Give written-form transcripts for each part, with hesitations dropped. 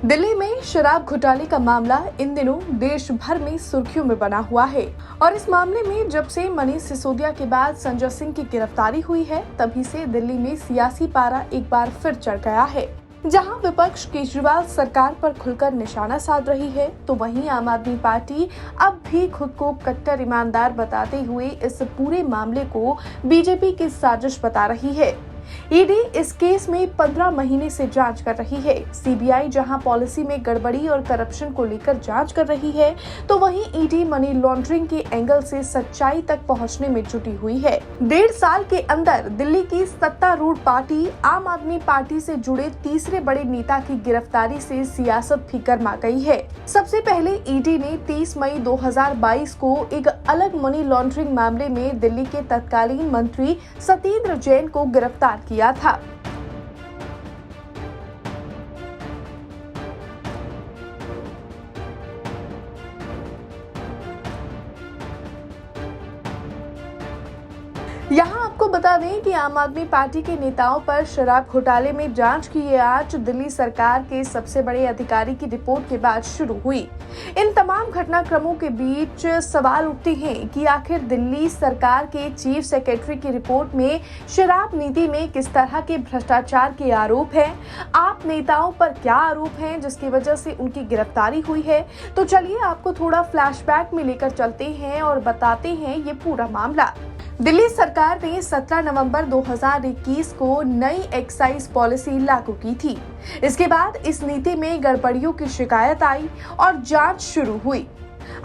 दिल्ली में शराब घोटाले का मामला इन दिनों देश भर में सुर्खियों में बना हुआ है और इस मामले में जब से मनीष सिसोदिया के बाद संजय सिंह की गिरफ्तारी हुई है, तभी से दिल्ली में सियासी पारा एक बार फिर चढ़ गया है। जहां विपक्ष केजरीवाल सरकार पर खुलकर निशाना साध रही है, तो वहीं आम आदमी पार्टी अब भी खुद को कट्टर ईमानदार बताते हुए इस पूरे मामले को बीजेपी की साजिश बता रही है। ईडी इस केस में 15 महीने से जांच कर रही है। सीबीआई जहां पॉलिसी में गड़बड़ी और करप्शन को लेकर जांच कर रही है, तो वहीं ईडी मनी लॉन्ड्रिंग के एंगल से सच्चाई तक पहुंचने में जुटी हुई है। 1.5 साल के अंदर दिल्ली की सत्तारूढ़ पार्टी आम आदमी पार्टी से जुड़े तीसरे बड़े नेता की गिरफ्तारी से सियासत भी गर्मा गई है। सबसे पहले ईडी ने 30 मई 2022 को एक अलग मनी लॉन्ड्रिंग मामले में दिल्ली के तत्कालीन मंत्री सत्येंद्र जैन को गिरफ्तार किया था। यहाँ आपको बता दें कि आम आदमी पार्टी के नेताओं पर शराब घोटाले में जांच की ये आज दिल्ली सरकार के सबसे बड़े अधिकारी की रिपोर्ट के बाद शुरू हुई। इन तमाम घटनाक्रमों के बीच सवाल उठते हैं कि आखिर दिल्ली सरकार के चीफ सेक्रेटरी की रिपोर्ट में शराब नीति में किस तरह के भ्रष्टाचार के आरोप हैं, आप नेताओं पर क्या आरोप हैं जिसकी वजह से उनकी गिरफ्तारी हुई है। तो चलिए आपको थोड़ा फ्लैशबैक में लेकर चलते हैं और बताते हैं ये पूरा मामला। दिल्ली सरकार ने 17 नवंबर 2021 को नई एक्साइज पॉलिसी लागू की थी। इसके बाद इस नीति में गड़बड़ियों की शिकायत आई और जांच शुरू हुई।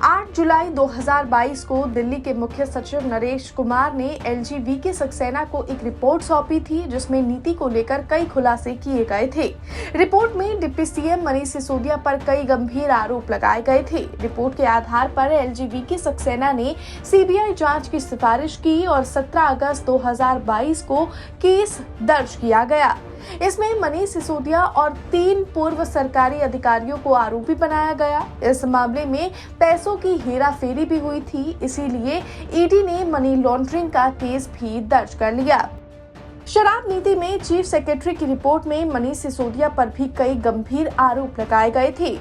8 जुलाई 2022 को दिल्ली के मुख्य सचिव नरेश कुमार ने LGV सक्सेना को एक रिपोर्ट सौंपी थी, जिसमें नीति को लेकर कई खुलासे किए गए थे। रिपोर्ट में डिप्टी सीएम मनीष सिसोदिया पर कई गंभीर आरोप लगाए गए थे। रिपोर्ट के आधार पर LGV सक्सेना ने सीबीआई जांच की सिफारिश की और 17 अगस्त 2022 को केस दर्ज किया गया। इसमें मनीष सिसोदिया और 3 पूर्व सरकारी अधिकारियों को आरोपी बनाया गया। इस मामले में पैसों की हेराफेरी भी हुई थी, इसीलिए ईडी ने मनी लॉन्ड्रिंग का केस भी दर्ज कर लिया। शराब नीति में चीफ सेक्रेटरी की रिपोर्ट में मनीष सिसोदिया पर भी कई गंभीर आरोप लगाए गए थे।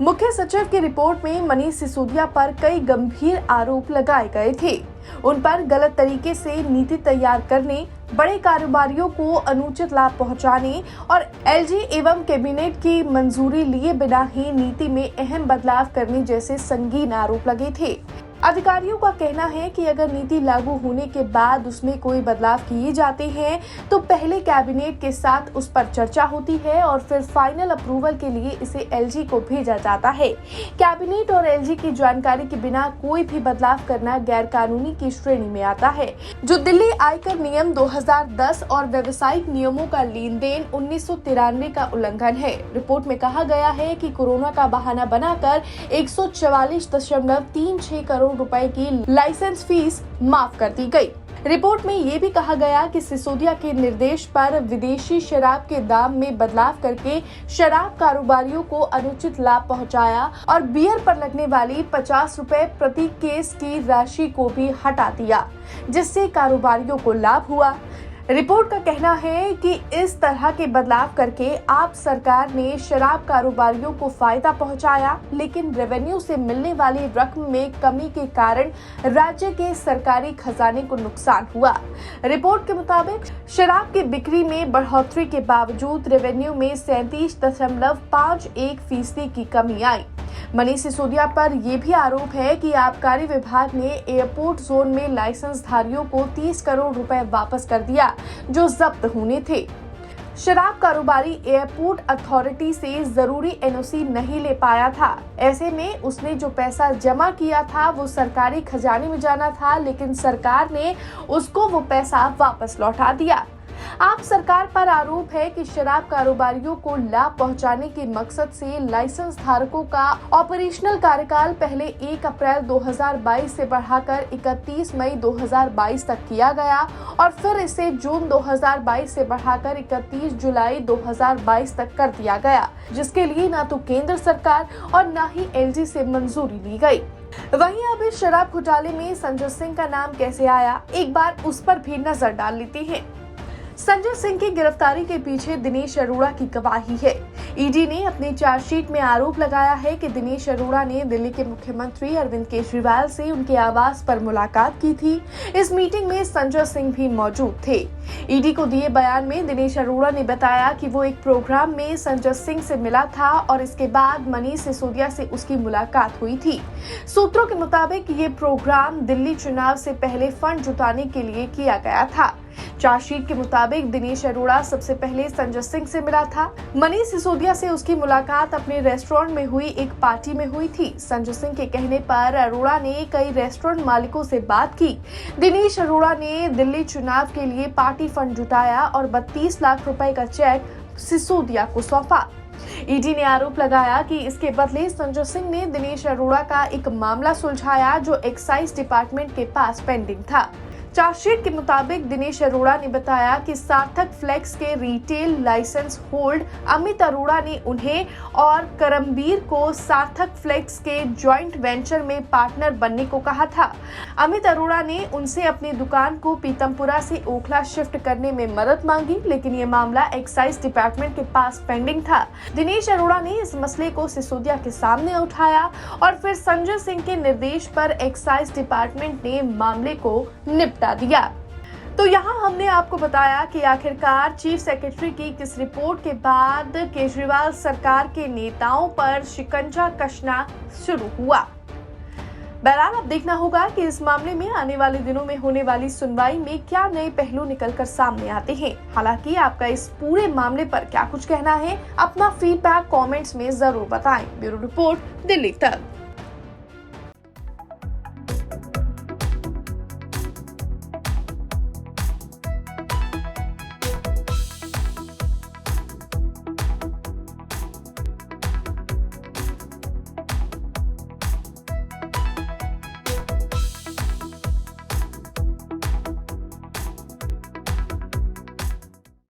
मुख्य सचिव की रिपोर्ट में मनीष सिसोदिया पर कई गंभीर आरोप लगाए गए थे। उन पर गलत तरीके से नीति तैयार करने, बड़े कारोबारियों को अनुचित लाभ पहुंचाने और LG एवं कैबिनेट की मंजूरी लिए बिना ही नीति में अहम बदलाव करने जैसे संगीन आरोप लगे थे। अधिकारियों का कहना है कि अगर नीति लागू होने के बाद उसमें कोई बदलाव किए जाते हैं, तो पहले कैबिनेट के साथ उस पर चर्चा होती है और फिर फाइनल अप्रूवल के लिए इसे LG को भेजा जाता है। कैबिनेट और LG की जानकारी के बिना कोई भी बदलाव करना गैर कानूनी की श्रेणी में आता है, जो दिल्ली आयकर नियम 2010 और व्यावसायिक नियमों का लेन देन 1993 का उल्लंघन है। रिपोर्ट में कहा गया है कि कोरोना का बहाना बनाकर 144.36 करोड़ रुपए की लाइसेंस फीस माफ कर दी गई। रिपोर्ट में ये भी कहा गया कि सिसोदिया के निर्देश पर विदेशी शराब के दाम में बदलाव करके शराब कारोबारियों को अनुचित लाभ पहुंचाया और बियर पर लगने वाली 50 रुपए प्रति केस की राशि को भी हटा दिया, जिससे कारोबारियों को लाभ हुआ। रिपोर्ट का कहना है कि इस तरह के बदलाव करके आप सरकार ने शराब कारोबारियों को फायदा पहुंचाया, लेकिन रेवेन्यू से मिलने वाली रकम में कमी के कारण राज्य के सरकारी खजाने को नुकसान हुआ। रिपोर्ट के मुताबिक शराब की बिक्री में बढ़ोतरी के बावजूद रेवेन्यू में 37.51% की कमी आई। मनीष सिसोदिया पर यह भी आरोप है कि आबकारी विभाग ने एयरपोर्ट जोन में लाइसेंस धारियों को 30 करोड़ रुपए वापस कर दिया, जो जब्त होने थे। शराब कारोबारी एयरपोर्ट अथॉरिटी से जरूरी NOC नहीं ले पाया था। ऐसे में उसने जो पैसा जमा किया था वो सरकारी खजाने में जाना था, लेकिन सरकार ने उसको वो पैसा वापस लौटा दिया। आप सरकार पर आरोप है कि शराब कारोबारियों को लाभ पहुंचाने के मकसद से लाइसेंस धारकों का ऑपरेशनल कार्यकाल पहले 1 अप्रैल 2022 से बढ़ाकर 31 मई 2022 तक किया गया और फिर इसे जून 2022 से बढ़ाकर 31 जुलाई 2022 तक कर दिया गया, जिसके लिए न तो केंद्र सरकार और न ही LG से मंजूरी ली गई। वहीं अब इस शराब घोटाले में संजय सिंह का नाम कैसे आया, एक बार उस पर भी नजर डाल लेते हैं। संजय सिंह की गिरफ्तारी के पीछे दिनेश अरोड़ा की गवाही है। ईडी ने अपनी चार्जशीट में आरोप लगाया है कि दिनेश अरोड़ा ने दिल्ली के मुख्यमंत्री अरविंद केजरीवाल से उनके आवास पर मुलाकात की थी। इस मीटिंग में संजय सिंह भी मौजूद थे। ईडी को दिए बयान में दिनेश अरोड़ा ने बताया कि वो एक प्रोग्राम में संजय सिंह से मिला था और इसके बाद मनीष सिसोदिया से उसकी मुलाकात हुई थी। सूत्रों के मुताबिक ये प्रोग्राम दिल्ली चुनाव से पहले फंड जुटाने के लिए किया गया था। चार्जशीट के मुताबिक दिनेश अरोड़ा सबसे पहले संजय सिंह से मिला था। मनीष सिसोदिया से उसकी मुलाकात अपने रेस्टोरेंट में हुई एक पार्टी में हुई थी। संजय सिंह के कहने पर अरोड़ा ने कई रेस्टोरेंट मालिकों से बात की। दिनेश अरोड़ा ने दिल्ली चुनाव के लिए पार्टी फंड जुटाया और 32 लाख रुपए का चेक सिसोदिया को सौंपा। ईडी ने आरोप लगाया कि इसके बदले संजय सिंह ने दिनेश अरोड़ा का एक मामला सुलझाया जो एक्साइज डिपार्टमेंट के पास पेंडिंग था। चार्जशीट के मुताबिक दिनेश अरोड़ा ने बताया कि सार्थक फ्लेक्स के retail license hold Amit Arora ने उन्हें और करमबीर को सार्थक फ्लेक्स के जॉइंट वेंचर में पार्टनर बनने को कहा था। अमित अरोड़ा ने उनसे अपनी दुकान को पीतमपुरा से ओखला शिफ्ट करने में मदद मांगी, लेकिन ये मामला एक्साइज डिपार्टमेंट के पास पेंडिंग था। दिनेश अरोड़ा ने इस मसले को सिसोदिया के सामने उठाया और फिर संजय सिंह के निर्देश पर एक्साइज डिपार्टमेंट ने मामले को निपटा दिया। तो यहाँ हमने आपको बताया कि आखिरकार चीफ सेक्रेटरी की किस रिपोर्ट के बाद केजरीवाल सरकार के नेताओं पर शिकंजा कसना शुरू हुआ। बहरहाल अब देखना होगा कि इस मामले में आने वाले दिनों में होने वाली सुनवाई में क्या नए पहलू निकलकर सामने आते हैं। हालांकि आपका इस पूरे मामले पर क्या कुछ कहना है, अपना फीडबैक कमेंट्स में जरूर बताएं। ब्यूरो रिपोर्ट, दिल्ली तक।